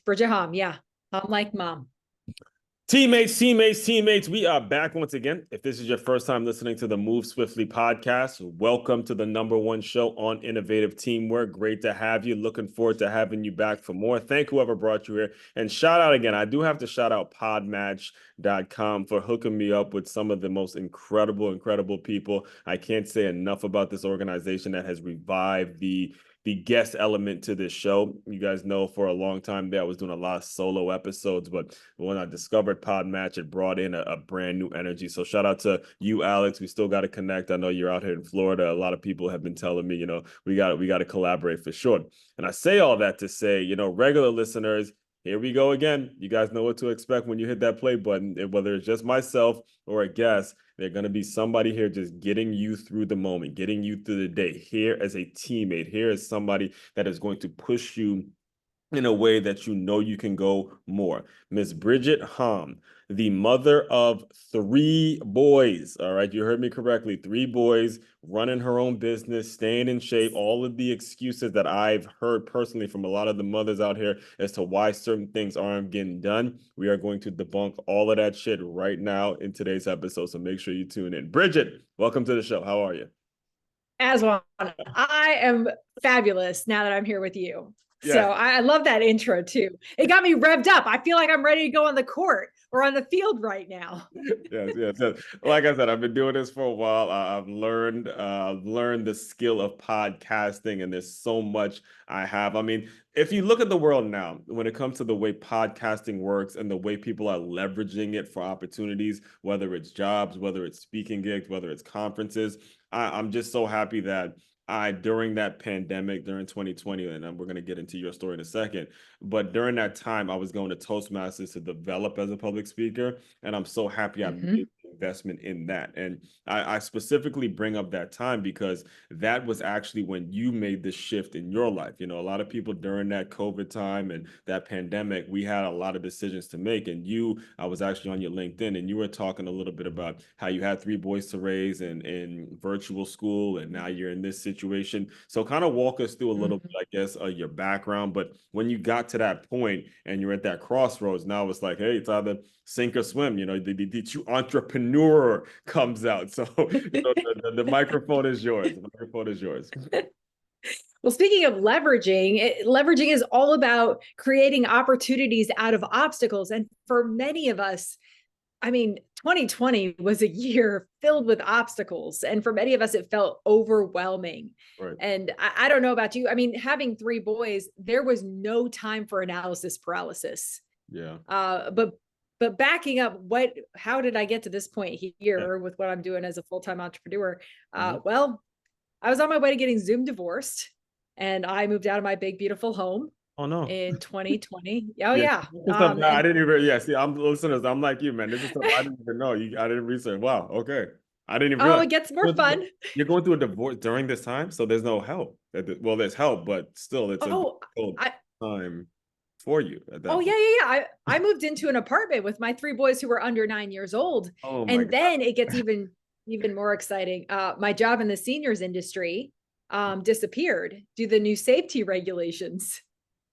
Bridget Hom. Yeah. I'm like mom. Teammates, we are back once again. If this is your first time listening to the Move Swiftly podcast, welcome to the number one show on innovative teamwork. Great to have you. Looking forward to having you back for more. Thank whoever brought you here. And shout out again, I do have to shout out podmatch.com for hooking me up with some of the most incredible people. I can't say enough about this organization that has revived the guest element to this show. You guys know for a long time there I was doing a lot of solo episodes, but when I discovered Podmatch, it brought in a brand new energy. So shout out to you, Alex. We still got to connect. I know you're out here in Florida. A lot of people have been telling me, we got to collaborate for sure. And I say all that to say, regular listeners, here we go again. You guys know what to expect when you hit that play button. Whether it's just myself or a guest, there's going to be somebody here just getting you through the moment, getting you through the day, here as a teammate, here as somebody that is going to push you in a way that you can go more. Miss Bridget Hom, the mother of three boys. All right, you heard me correctly. Three boys, running her own business, staying in shape, all of the excuses that I've heard personally from a lot of the mothers out here as to why certain things aren't getting done. We are going to debunk all of that shit right now in today's episode. So make sure you tune in. Bridget, welcome to the show. How are you? As well, I am fabulous now that I'm here with you. Yeah. So I love that intro too. It got me revved up. I feel like I'm ready to go on the court or on the field right now. Yes. Like I said, I've been doing this for a while. I've learned the skill of podcasting, and there's so much I have. I mean, if you look at the world now, when it comes to the way podcasting works and the way people are leveraging it for opportunities, whether it's jobs, whether it's speaking gigs, whether it's conferences, I'm just so happy that during that pandemic, during 2020, and we're going to get into your story in a second, but during that time, I was going to Toastmasters to develop as a public speaker. And I'm so happy I Mm-hmm. made the investment in that. And I specifically bring up that time because that was actually when you made the shift in your life. A lot of people during that COVID time and that pandemic, we had a lot of decisions to make. And I was actually on your LinkedIn and you were talking a little bit about how you had three boys to raise and in virtual school, and now you're in this situation. So kind of walk us through a little bit, I guess, your background. But when you got to that point and you're at that crossroads, now it's like, hey, it's either sink or swim. The true entrepreneur comes out. So the microphone is yours. The microphone is yours. Well, speaking of leveraging is all about creating opportunities out of obstacles. And for many of us, I mean, 2020 was a year filled with obstacles. And for many of us, it felt overwhelming. Right. And I don't know about you. I mean, having three boys, there was no time for analysis paralysis. Yeah. But backing up, how did I get to this point here Yeah. with what I'm doing as a full-time entrepreneur? Mm-hmm. Well, I was on my way to getting Zoom divorced, and I moved out of my big, beautiful home Oh no. in 2020. Oh Yeah. yeah. This is stuff that I didn't even. Yeah. See, I'm listeners. I'm like you, man. This is stuff I didn't even know. I didn't research. Wow. Okay. I didn't even Oh, realize. it gets more fun. You're going through a divorce during this time, so there's no help. Well, there's help, but still, it's a Oh, difficult I time for you at Oh that yeah, point. yeah, yeah. I moved into an apartment with my three boys who were under 9 years old. Oh my And God. then it gets even more exciting. My job in the seniors industry disappeared due to the new safety regulations.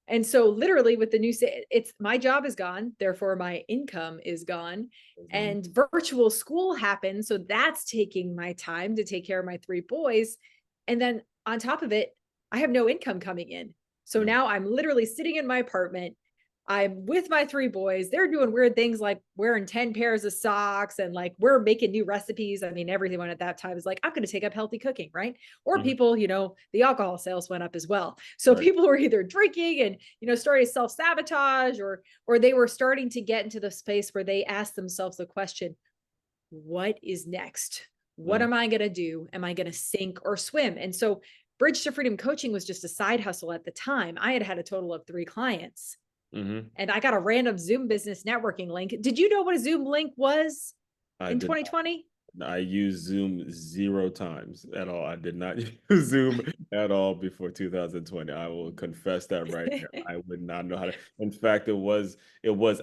And so literally with the new it's my job is gone, therefore my income is gone. And virtual school happened. So that's taking my time to take care of my three boys. And then on top of it, I have no income coming in. So Yeah. now I'm literally sitting in my apartment. I'm with my three boys. They're doing weird things like wearing 10 pairs of socks and like we're making new recipes. I mean, everyone at that time is like, I'm going to take up healthy cooking, right? Or Mhm. people, the alcohol sales went up as well. So Right. people were either drinking and, starting to self-sabotage or they were starting to get into the space where they asked themselves the question, what is next? What Mhm. am I going to do? Am I going to sink or swim? And so Bridge to Freedom coaching was just a side hustle at the time. I had a total of 3 clients. Mhm. And I got a random Zoom business networking link. Did you know what a Zoom link was I in did 2020? I used Zoom 0 times at all. I did not use Zoom at all before 2020. I will confess that right there. I would not know how to. In fact, it was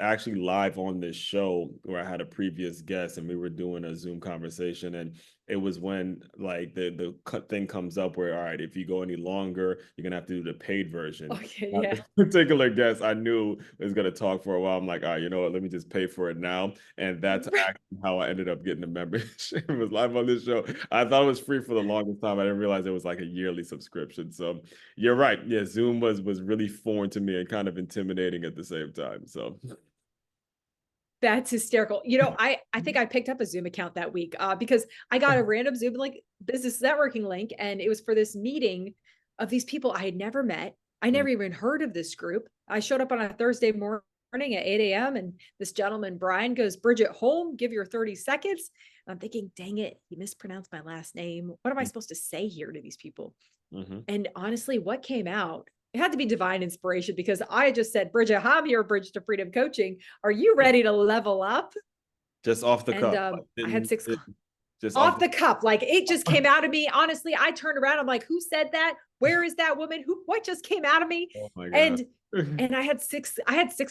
actually live on this show where I had a previous guest and we were doing a Zoom conversation, and it was when like the thing comes up where, all right, if you go any longer, you're gonna have to do the paid version. Okay, Now, yeah. this particular guest I knew was gonna talk for a while. I'm like, all right, you know what? Let me just pay for it now. And that's actually how I ended up getting the membership. It was live on this show. I thought it was free for the longest time. I didn't realize it was like a yearly subscription. So you're right. Yeah, Zoom was really foreign to me and kind of intimidating at the same time. So That's hysterical. You know, I think I picked up a Zoom account that week because I got a random Zoom like business networking link, and it was for this meeting of these people I had never met. I mm, never even heard of this group. I showed up on a Thursday morning at 8 a.m. and this gentleman, Brian, goes, Bridget Hom, give your 30 seconds. And I'm thinking, dang it, he mispronounced my last name. What am I mm, supposed to say here to these people? mhm. And honestly, what came out, it had to be divine inspiration because I just said, Bridget Hom, your Bridge to Freedom coaching. Are you ready to level up? Just off the And cuff. I had six Just off off the the cuff. Like it just came out of me. Honestly, I turned around. I'm like, who said that? Where is that woman? What just came out of me? Oh my God. And I had six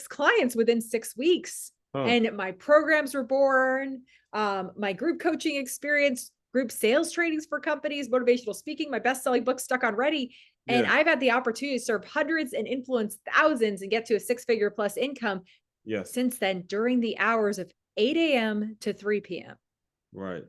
clients within 6 weeks. Huh. And my programs were born. My group coaching experience, group sales trainings for companies, motivational speaking, my best-selling book, Stuck on Ready. And Yeah. I've had the opportunity to serve hundreds and influence thousands and get to a six-figure plus income Yes. since then during the hours of 8 a.m. to 3 p.m., Right.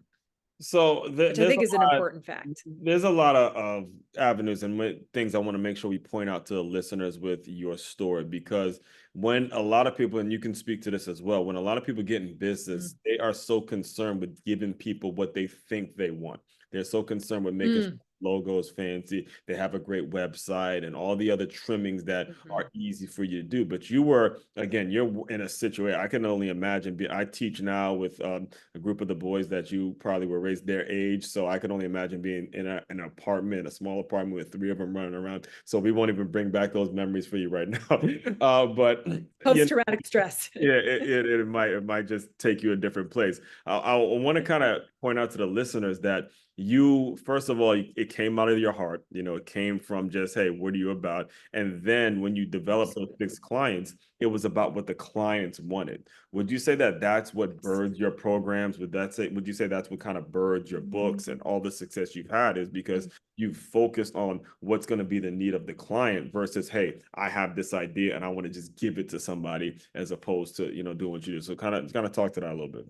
So which I there's think is an a lot. important fact. There's a lot of avenues and things I want to make sure we point out to the listeners with your story, because when a lot of people, and you can speak to this as well, when a lot of people get in business, Mm, they are so concerned with giving people what they think they want. They're so concerned with making sure mm, logos fancy, they have a great website and all the other trimmings that mhm. are easy for you to do. But you were, again, you're in a situation, I can only imagine. I teach now with a group of the boys that you probably were raised their age. So I could only imagine being in an apartment, a small apartment with three of them running around. So we won't even bring back those memories for you right now. But you know, Post-traumatic stress. yeah, it might just take you a different place. I want to kind of point out to the listeners that you, first of all, it came out of your heart. It came from just, hey, what are you about? And then when you develop those Absolutely. six clients, it was about what the clients wanted. Would you say that that's what Yes. birthed your programs? Would you say that's what kind of birthed your books and all the success you've had, is because you focused on what's going to be the need of the client versus, hey, I have this idea and I want to just give it to somebody, as opposed to, doing what you do. So kind of talk to that a little bit.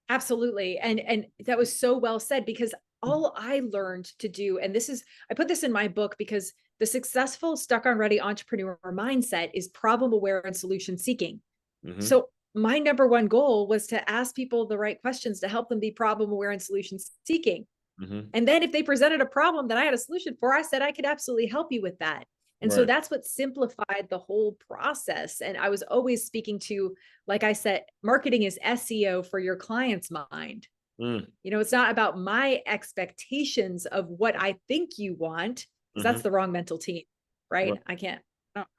Absolutely. And that was so well said because all I learned to do, and I put this in my book because the successful stuck on ready entrepreneur mindset is problem aware and solution seeking. Mm-hmm. So my number one goal was to ask people the right questions to help them be problem aware and solution seeking. Mm-hmm. And then if they presented a problem that I had a solution for, I said, I could absolutely help you with that. And so Right. that's what simplified the whole process. And I was always speaking to, like I said, marketing is SEO for your client's mind. Mm. It's not about my expectations of what I think you want, because Mm-hmm. that's the wrong mental team, right? Right.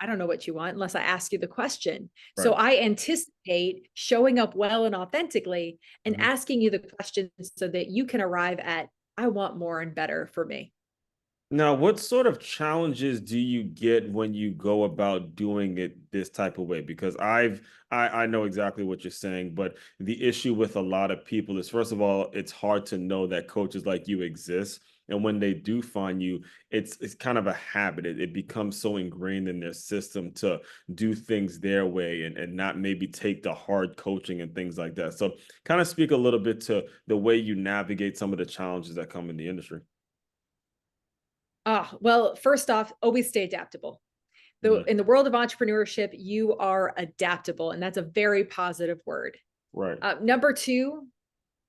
I don't know what you want unless I ask you the question. So Right. I anticipate showing up well and authentically and Mm-hmm. asking you the questions so that you can arrive at, I want more and better for me. Now, what sort of challenges do you get when you go about doing it this type of way? Because I know exactly what you're saying, but the issue with a lot of people is, first of all, it's hard to know that coaches like you exist. And when they do find you, it's kind of a habit. It becomes so ingrained in their system to do things their way, and not maybe take the hard coaching and things like that. So kind of speak a little bit to the way you navigate some of the challenges that come in the industry. Well, first off, always stay adaptable. Mm, In the world of entrepreneurship, you are adaptable, and that's a very positive word. right. Number two,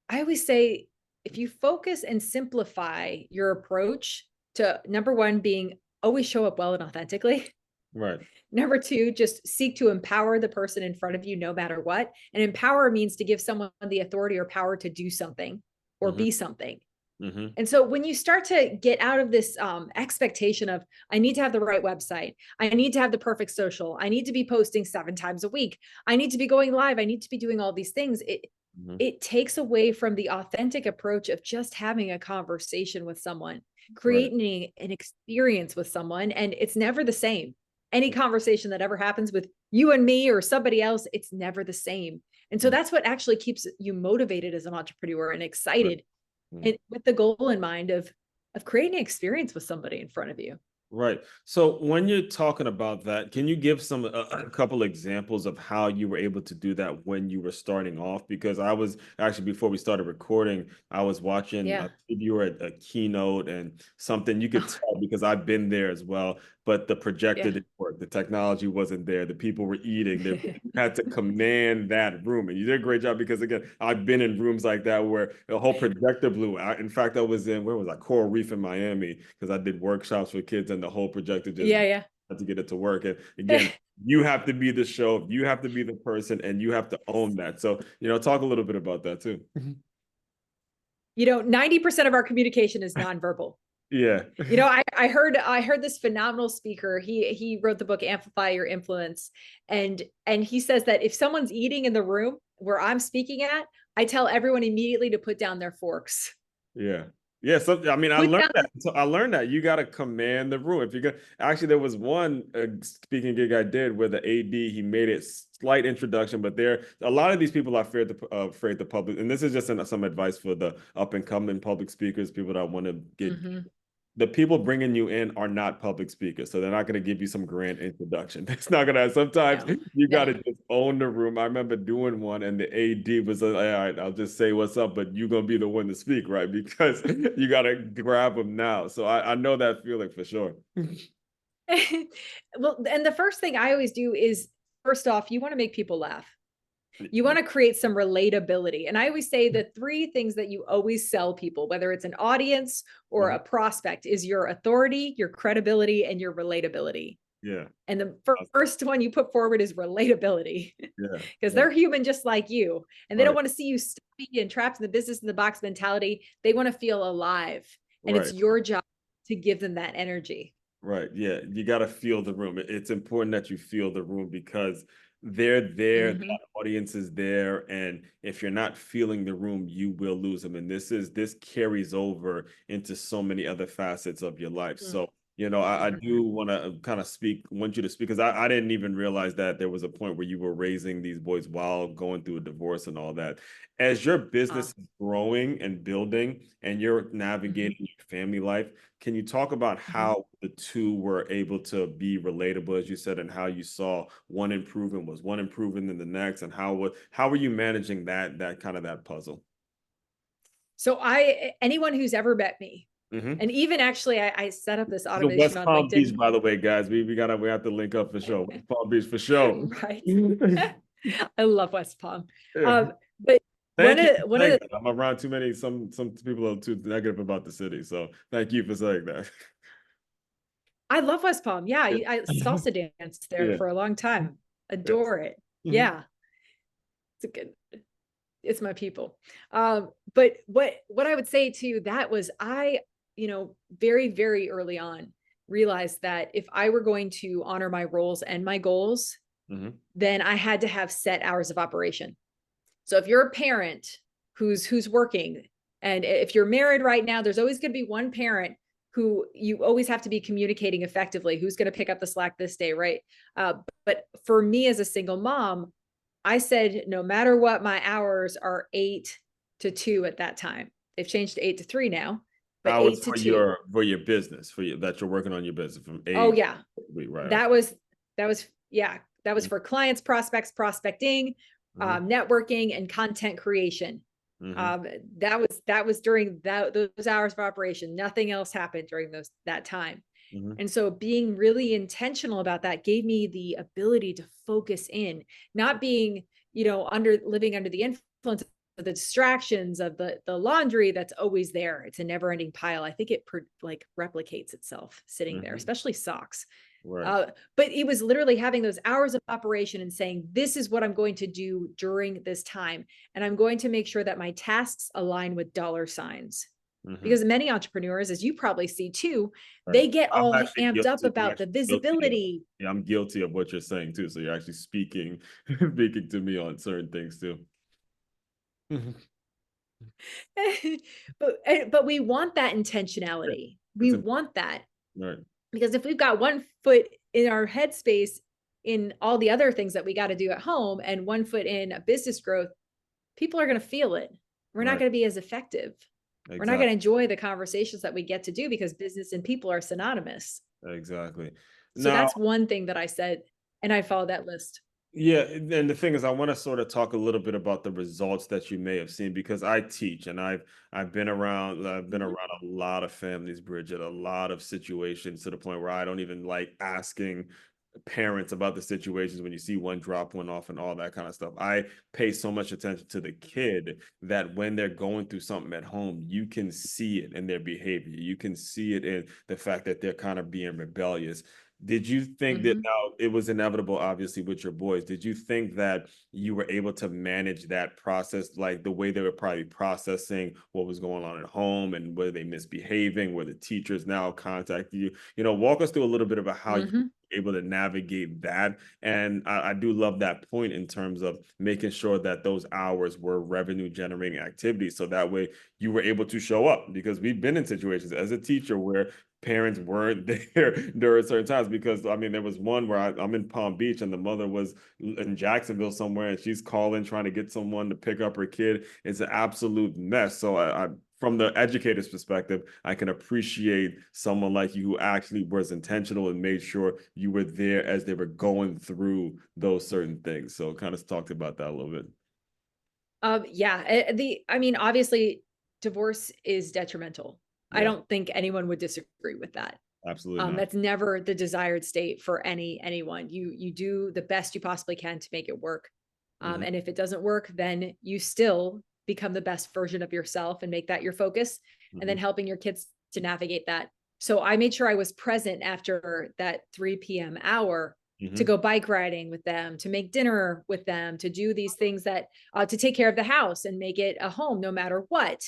I always say if you focus and simplify your approach to number one being always show up well and authentically. Right. Number two, just seek to empower the person in front of you no matter what. And empower means to give someone the authority or power to do something or Mhm, be something. mhm, And so when you start to get out of this expectation of, I need to have the right website, I need to have the perfect social, I need to be posting 7 times a week, I need to be going live, I need to be doing all these things, Mhm. it takes away from the authentic approach of just having a conversation with someone, Right. creating an experience with someone, and it's never the same. Any conversation that ever happens with you and me or somebody else, it's never the same. And so Mhm. that's what actually keeps you motivated as an entrepreneur and Right. excited, Mhm. and with the goal in mind of creating an experience with somebody in front of you. Right. So when you're talking about that, can you give some a couple examples of how you were able to do that when you were starting off? Because I was actually before we started recording, I was watching Yeah. you were at a keynote and something you could Oh, tell because I've been there as well, but the projector yeah. didn't work. The technology wasn't there. The people were eating. They had to command that room, and you did a great job because again, I've been in rooms like that where the whole projector blew out. In fact, I was in where was I? Coral Reef in Miami because I did workshops for kids, and the whole projector just Yeah, had to get it to work. And yeah. again, you have to be the show, you have to be the person, and you have to own that. So, talk a little bit about that too. 90% of our communication is nonverbal. Yeah. I heard this phenomenal speaker. He wrote the book Amplify Your Influence, and he says that if someone's eating in the room where I'm speaking at, I tell everyone immediately to put down their forks. Yeah. Yeah. So, I mean, I Put learned down that. So I learned that you got to command the room. If you're going actually, there was one speaking gig I did where the AD, he made it slight introduction, but there, a lot of these people are afraid to public. And this is just some advice for the up and coming public speakers, people that want to get Mhm. the people bringing you in are not public speakers, so they're not going to give you some grand introduction. It's not going to. Sometimes No, you got no. to just own the room. I remember doing one, and the AD was like, "All right, I'll just say what's up, but you're gonna be the one to speak, right? Because you got to grab them now." So I know that feeling for sure. Well, and the first thing I always do is, first off, you want to make people laugh. You want to create some relatability. And I always say the three things that you always sell people, whether it's an audience or Mhm. a prospect, is your authority, your credibility, and your relatability. Yeah, And the first one you put forward is relatability, yeah, because yeah. they're human just like you. And they don't Right, want to see you stuffy and trapped in the business in the box mentality. They want to feel alive. And it's right. your job to give them that energy. Right. Yeah. You got to feel the room. It's important that you feel the room because they're there, Mhm. that audience is there. And if you're not feeling the room, you will lose them. And this carries over into so many other facets of your life. So, I Mhm. do want to kind of want you to speak because I didn't even realize that there was a point where you were raising these boys while going through a divorce and all that. As your business Uh, is growing and building and you're mhm. navigating your family life, can you talk about Mhm. how the two were able to be relatable, as you said, and how you saw one improving than the next, and how were you managing that kind of that puzzle? So anyone who's ever met me, Hmm. and even actually, I set up this This is automation West on Palm Beach, LinkedIn. by the way, guys. We have to link up for sure. West Palm Beach for sure. Right. I love West Palm. Yeah. But Thank you one for of saying the that. I'm around too many. Some people are too negative about the city, so thank you for saying that. I love West Palm. Yeah, Yeah. I salsa danced there Yeah. for a long time. Yes. Adore it. Mhm. Yeah, it's a good. It's my people. But what I would say to that was very very early on realized that if I were going to honor my roles and my goals, Mhm. then I had to have set hours of operation. So if you're a parent who's working, and if you're married right now, there's always going to be one parent who you always have to be communicating effectively, who's going to pick up the slack this day, right? But for me as a single mom, I said no matter what, my hours are 8 to 2 at that time. They've changed to 8 to 3 now, but Hours 8 to 2. for your business for you that you're working on your business from Oh eight. yeah, Right. Okay. that was yeah, that was Mhm. for clients, prospects, prospecting, Mhm. networking, and content creation. Mhm. Um, that was during those hours of operation. Nothing else happened during that time. Mhm. And so being really intentional about that gave me the ability to focus in, not being, living under the influence of the distractions of the laundry that's always there. It's a never ending pile. I think it like replicates itself sitting there, Mhm. especially socks. Right. Uh, but it was literally having those hours of operation and saying, this is what I'm going to do during this time. And I'm going to make sure that my tasks align with dollar signs. Mhm. Because many entrepreneurs, as you probably see too, Right. they get I'm all actually amped up guilty. I'm about the actually guilty of. visibility. Yeah, I'm guilty of what you're saying too. So you're actually speaking, speaking to me on certain things too. Mhm. But we want that Yeah, intentionality. We it's want that right. because if we've got one foot in our headspace in all the other things that we got to do at home and one foot in a business growth, people are going to feel it. We're not Right. going to be as effective. We're not going Exactly. to enjoy the conversations that we get to do because business and people are synonymous. Exactly. So Now, that's one thing that I said, and I followed that list. yeah, and the thing is, I want to sort of talk a little bit about the results that you may have seen because I teach and I've been Mhm. around a lot of families, Bridget, a lot of situations to the point where I don't even like asking parents about the situations when you see one drop one off and all that kind of stuff. I pay so much attention to the kid that when they're going through something at home, you can see it in their behavior. You can see it in the fact that they're kind of being rebellious. Did you think that Mhm. now it was inevitable, obviously, with your boys? Did you think that you were able to manage that process, like the way they were probably processing what was going on at home and were they misbehaving? Were the teachers now contacting you? Walk us through a little bit about how you Mhm. were able to navigate that. And I do love that point in terms of making sure that those hours were revenue generating activities. So that way you were able to show up because we've been in situations as a teacher where parents weren't there during certain times because I mean there was one where I'm in Palm Beach and the mother was in Jacksonville somewhere and she's calling trying to get someone to pick up her kid. It's an absolute mess. So I from the educator's perspective, I can appreciate someone like you who actually was intentional and made sure you were there as they were going through those certain things. So kind of talked about that a little bit. Yeah, I mean, obviously, divorce is detrimental. I Yeah, don't think anyone would disagree with that. absolutely not. That's never the desired state for anyone. You do the best you possibly can to make it work. Hmm. And if it doesn't work, then you still become the best version of yourself and make that your focus, and Hmm. then helping your kids to navigate that. So I made sure I was present after that 3 p.m. hour to Hmm. go bike riding with them, to make dinner with them, to do these things that to take care of the house and make it a home no matter what.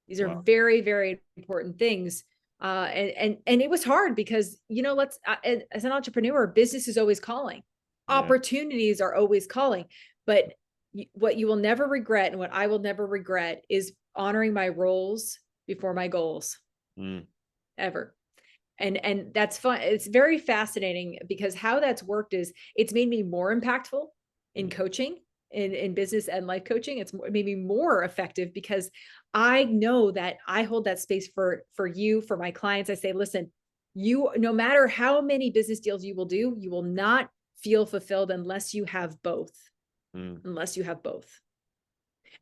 These are Wow. very, very important things. And it was hard because let's as an entrepreneur, business is always calling, Yeah. opportunities are always calling, but what you will never regret and what I will never regret is honoring my roles before my goals, Mm. ever. And that's fun. It's very fascinating because how that's worked is it's made me more impactful in Mm. coaching, in business and life coaching. It's made me more effective because I know that I hold that space for you, for my clients. I say, listen, you, no matter how many business deals you will do, you will not feel fulfilled unless you have both. Mm. Unless you have both.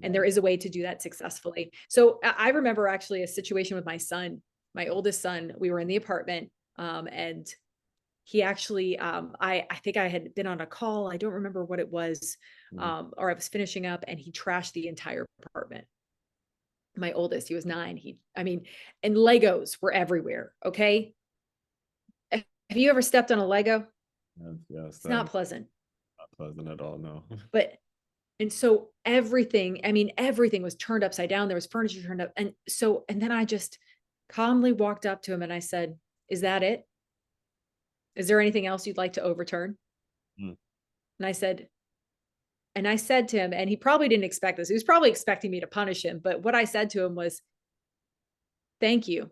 And there Wow. is a way to do that successfully. So I remember actually a situation with my son, my oldest son. We were in the apartment, and he actually, I think I had been on a call. I don't remember what it was, Mm. or I was finishing up, and he trashed the entire apartment. My oldest, he was 9. I mean, and Legos were everywhere. Okay, have you ever stepped on a Lego? Yes, yes, It's that not is pleasant. not pleasant at all. No. But And so everything, I mean, everything was turned upside down. There was furniture turned up. And then I just calmly walked up to him and I said, "Is that it? Is there anything else you'd like to overturn?" Mm. And I said, and I said to him, and he probably didn't expect this. He was probably expecting me to punish him. But what I said to him was, "Thank you."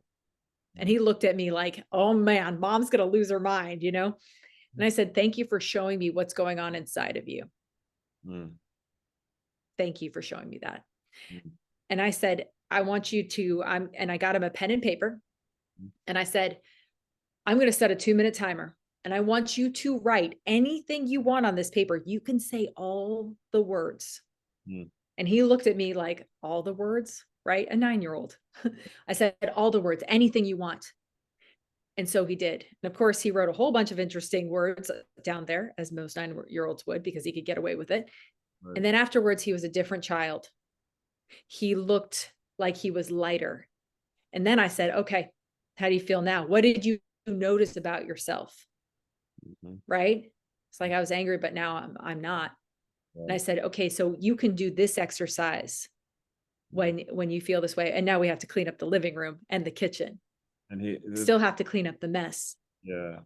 And Mm. he looked at me like, "Oh man, mom's going to lose her mind." And I said, "Thank you for showing me what's going on inside of you. Mm. Thank you for showing me that." Mm. And I said, "I want you to, and I got him a pen and paper. And I said, I'm going to set a 2-minute timer. And I want you to write anything you want on this paper. You can say all the words." Mm. And he looked at me like, "All the words, right? A 9-year-old." I said, "All the words, anything you want." And so he did. And of course, he wrote a whole bunch of interesting words down there, as most 9-year-olds would, because he could get away with it. Right. And then afterwards, he was a different child. He looked like he was lighter. And then I said, "Okay, how do you feel now? What did you notice about yourself?" Mhm. Right? It's like I was angry, but now I'm not. And I Right. said, "Okay, so you can do this exercise Mm. when you feel this way." And now we have to clean up the living room and the kitchen. And he, Still have to clean up the mess. yeah.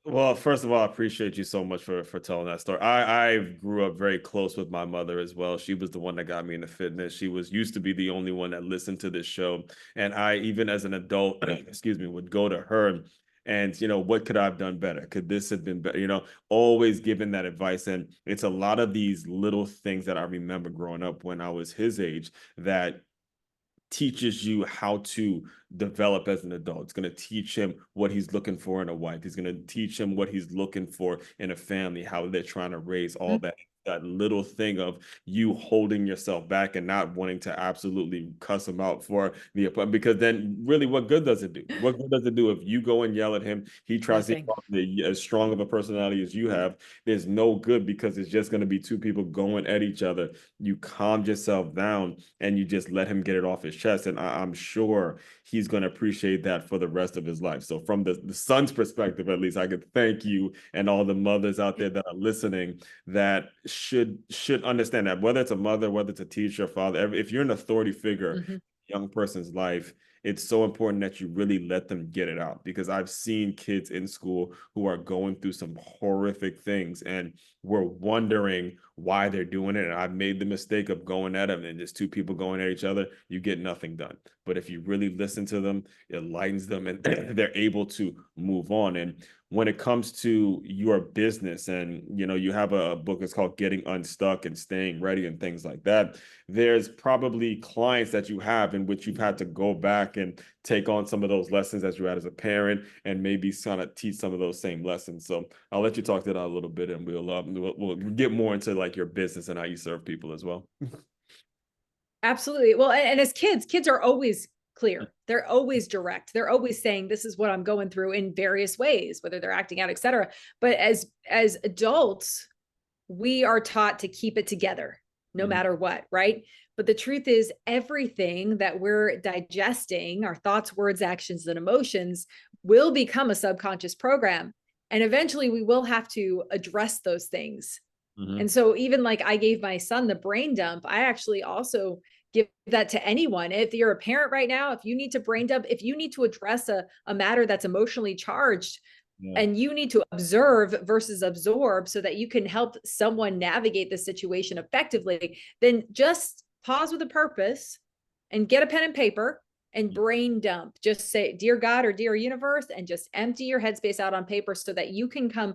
Well, first of all, I appreciate you so much for telling that story. I grew up very close with my mother as well. She was the one that got me into fitness. She was used to be the only one that listened to this show. And I, even as an adult, excuse me, would go to her and, what could I have done better? Could this have been better? Always giving that advice. And it's a lot of these little things that I remember growing up when I was his age that teaches you how to develop as an adult. It's going to teach him what he's looking for in a wife. He's going to teach him what he's looking for in a family, how they're trying to raise all that little thing of you holding yourself back and not wanting to absolutely cuss him out for the appointment. Because then really what good does it do? What good does it do if you go and yell at him, he tries to Nothing. be as strong of a personality as you have? There's no good because it's just going to be two people going at each other. You calm yourself down and you just let him get it off his chest. And I'm sure he's going to appreciate that for the rest of his life. So from the son's perspective, at least, I could thank you and all the mothers out there that are listening that should understand that whether it's a mother, whether it's a teacher, father, if you're an authority figure, Mm-hmm. young person's life, it's so important that you really let them get it out because I've seen kids in school who are going through some horrific things and we're wondering why they're doing it. And I've made the mistake of going at them and just two people going at each other, you get nothing done. But if you really listen to them, it lightens them and they're able to move on. And when it comes to your business and you have a book, it's called Getting Unstuck and Staying Ready and things like that, there's probably clients that you have in which you've had to go back and take on some of those lessons that you had as a parent and maybe kind of teach some of those same lessons. So I'll let you talk to that a little bit and we'll get more into like your business and how you serve people as well. Absolutely. Well, and as kids are always clear. They're always direct. They're always saying, this is what I'm going through in various ways, whether they're acting out, et cetera. But as adults, we are taught to keep it together no matter what, right? But the truth is, everything that we're digesting, our thoughts, words, actions, and emotions, will become a subconscious program. And eventually we will have to address those things. And so even like I gave my son the brain dump, I actually also give that to anyone. If you're a parent right now, if you need to brain dump, if you need to address a matter that's emotionally charged, and you need to observe versus absorb so that you can help someone navigate the situation effectively, then just pause with a purpose and get a pen and paper and brain dump. Just say, dear God or dear universe, and just empty your headspace out on paper so that you can come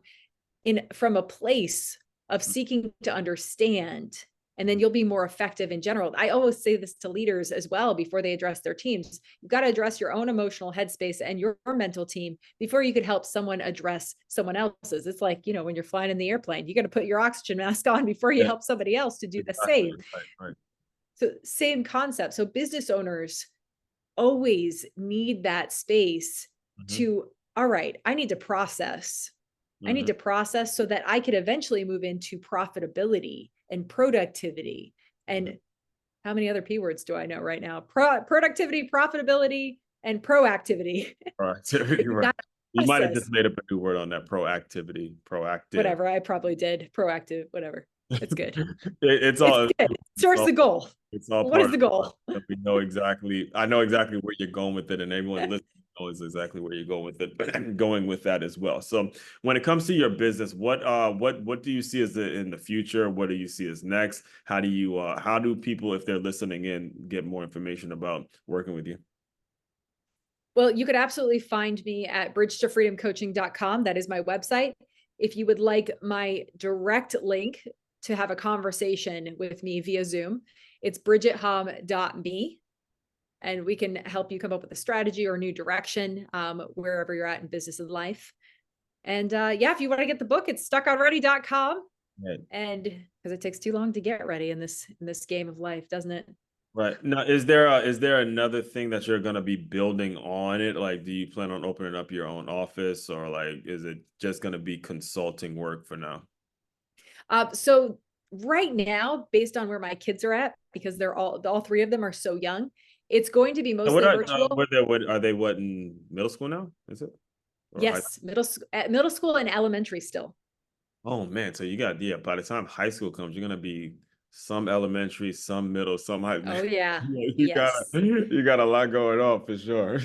in from a place of seeking to understand, and then you'll be more effective in general. I always say this to leaders as well before they address their teams. You've got to address your own emotional headspace and your mental team before you could help someone address someone else's. It's like, when you're flying in the airplane, you got to put your oxygen mask on before you help somebody else to do the Exactly. same. Right. So same concept. So business owners always need that space to, all right, I need to process. I need to process so that I could eventually move into profitability and productivity. And how many other P words do I know right now? Productivity, profitability, and proactivity. Proactivity, You right. got You to might have process. just made up a new word on that. Proactivity, proactive. Whatever. I probably did. Proactive, whatever. It's good. It's It's all good. it's Towards all the goal. it's all What is part the of the goal? process. We know exactly. I know exactly where you're going with it, and everyone listening knows exactly where you're going with it, going with that as well. So when it comes to your business, what do you see as in the future? What do you see as next? How do people, if they're listening in, get more information about working with you? Well, you could absolutely find me at bridgetofreedomcoaching.com. That is my website. If you would like my direct link to have a conversation with me via Zoom, it's bridgethom.me. And we can help you come up with a strategy or new direction wherever you're at in business and life. And if you want to get the book, it's stuckonready.com. Right. And because it takes too long to get ready in this game of life, doesn't it? Right. Now, is there another thing that you're gonna be building on it? Like, do you plan on opening up your own office, or like, is it just gonna be consulting work for now? So right now, based on where my kids are at, because they're all three of them are so young, it's going to be And what mostly are virtual. what are they what in middle school now? Is it or high? Yes, middle school and elementary still. Oh man, so you got, yeah. By the time high school comes, you're gonna be some elementary, some middle, some high. Oh yeah. You got Yes. you got a lot going on for sure.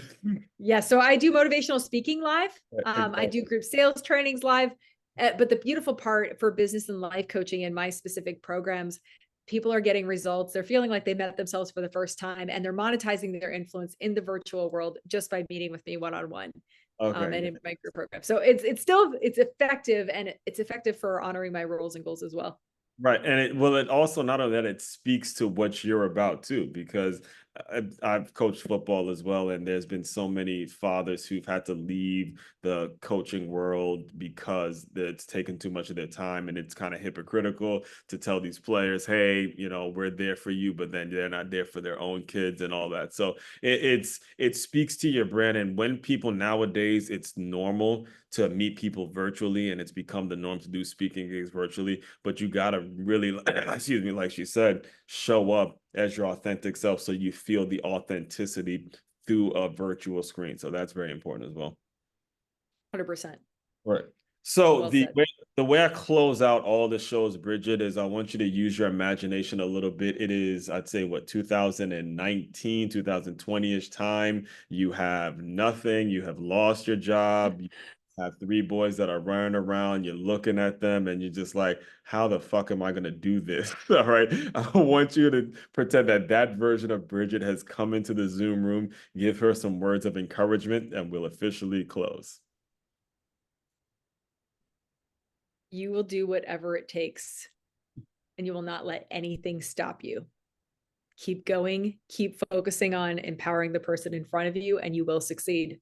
Yeah. So I do motivational speaking live. I Exactly. do group sales trainings live. But the beautiful part for business and life coaching in my specific programs, people are getting results. They're feeling like they met themselves for the first time, and they're monetizing their influence in the virtual world just by meeting with me one-on-one. Okay. And in my group program. So it's still it's effective, and it's effective for honoring my roles and goals as well. Right. And it also, not only that, it speaks to what you're about too, because I've coached football as well. And there's been so many fathers who've had to leave the coaching world because it's taken too much of their time. And it's kind of hypocritical to tell these players, hey, we're there for you, but then they're not there for their own kids and all that. So it speaks to your brand. And when people nowadays, it's normal to meet people virtually, and it's become the norm to do speaking gigs virtually, but you got to really, excuse me, like she said, show up as your authentic self so you feel the authenticity through a virtual screen. So that's very important as well. 100%. Right. So Well the said. way, the way I close out all the shows, Bridget, is I want you to use your imagination a little bit. It is, I'd say, what, 2019, 2020-ish time. You have nothing. You have lost your job. You have three boys that are running around. You're looking at them and you're just like, how the fuck am I going to do this? All right. I want you to pretend that that version of Bridget has come into the Zoom room. Give her some words of encouragement, and we'll officially close. You will do whatever it takes, and you will not let anything stop you. Keep going, keep focusing on empowering the person in front of you, and you will succeed.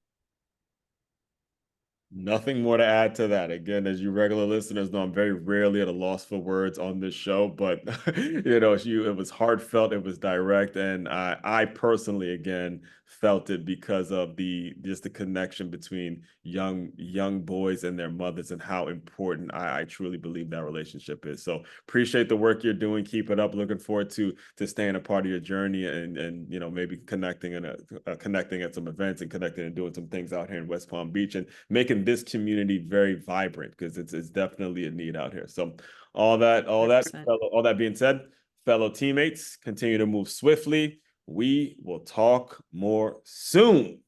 Nothing more to add to that. Again, as you regular listeners know, I'm very rarely at a loss for words on this show, but it was heartfelt, it was direct, and I personally, again, felt it because of just the connection between young boys and their mothers and how important I truly believe that relationship is. So appreciate the work you're doing. Keep it up. Looking forward to staying a part of your journey, and maybe connecting and connecting at some events, and connecting and doing some things out here in West Palm Beach, and making this community very vibrant, because it's definitely a need out here. So all that being said, fellow teammates, continue to move swiftly. We will talk more soon.